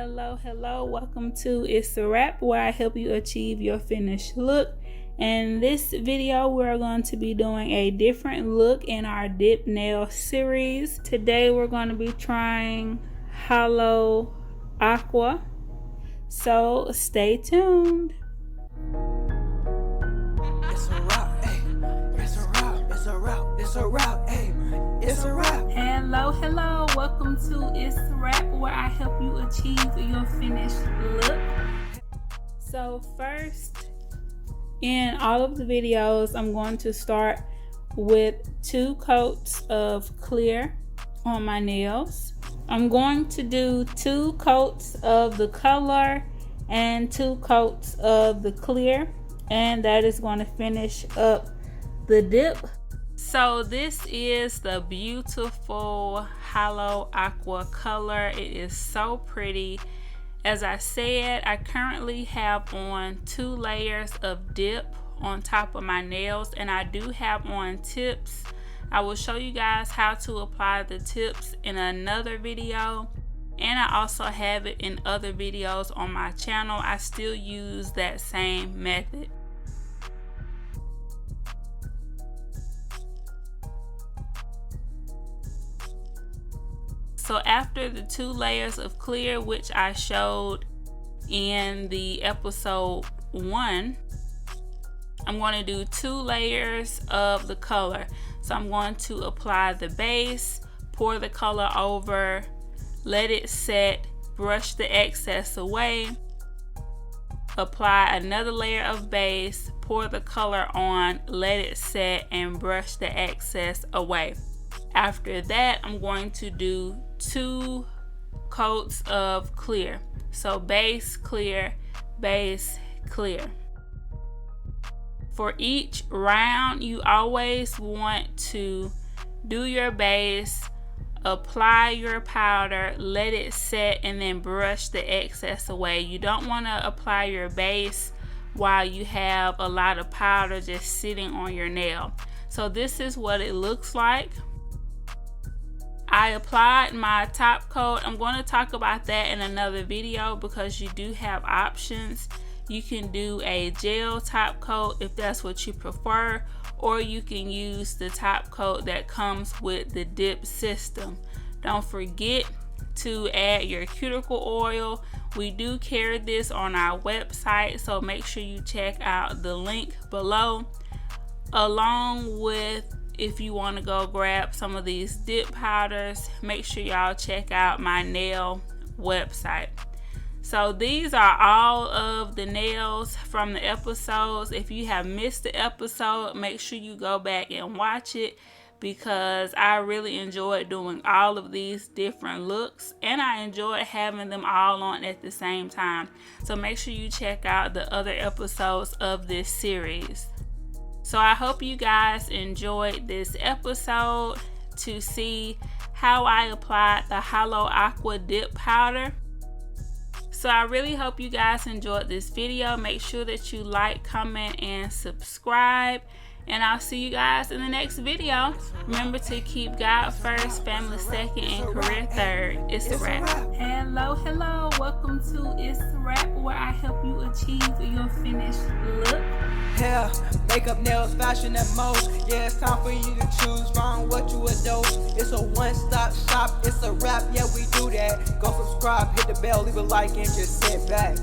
Hello, welcome to Itz Sirap, where I help you achieve your finished look. In this video, we're going to be doing a different look in our dip nail series. Today we're going to be trying Holo Aqua, so stay tuned. It's a wrap, ayy. It's a wrap, it's a wrap, it's a wrap, ayy. It's a wrap. Hello, welcome to Itz Sirap, where I help you achieve your finished look. So first, in all of the videos, I'm going to start with 2 coats of clear on my nails. I'm going to do 2 coats of the color and 2 coats of the clear, and that is going to finish up the dip. So this is the beautiful Holo Aqua color. It is so pretty. As I said, I currently have on 2 layers of dip on top of my nails, and I do have on tips. I will show you guys how to apply the tips in another video, and I also have it in other videos on my channel. I still use that same method. So after the 2 layers of clear, which I showed in the episode 1, I'm going to do 2 layers of the color. So I'm going to apply the base, pour the color over, let it set, brush the excess away, apply another layer of base, pour the color on, let it set, and brush the excess away. After that, I'm going to do 2 coats of clear. So base, clear, base, clear. For each round, you always want to do your base, apply your powder, let it set, and then brush the excess away. You don't want to apply your base while you have a lot of powder just sitting on your nail. So this is what it looks like. I applied my top coat. I'm going to talk about that in another video because you do have options. You can do a gel top coat if that's what you prefer, or you can use the top coat that comes with the dip system. Don't forget to add your cuticle oil. We do carry this on our website, so make sure you check out the link below, along with, if you want to go grab some of these dip powders, make sure y'all check out my nail website. So these are all of the nails from the episodes. If you have missed the episode, make sure you go back and watch it, because I really enjoyed doing all of these different looks, and I enjoyed having them all on at the same time. So make sure you check out the other episodes of this series. So I hope you guys enjoyed this episode to see how I applied the Holo Aqua dip powder. So I really hope you guys enjoyed this video. Make sure that you like, comment, and subscribe. And I'll see you guys in the next video. Remember to keep God first, family second, and career third. It's a wrap. Hello, welcome to Itz Sirap, where I help you achieve your finished look. Hair, makeup, nails, fashion, and most. Yeah, it's time for you to choose from what you adore. It's a one-stop shop. It's a wrap. Yeah, we do that. Go subscribe, hit the bell, leave a like, and just sit back.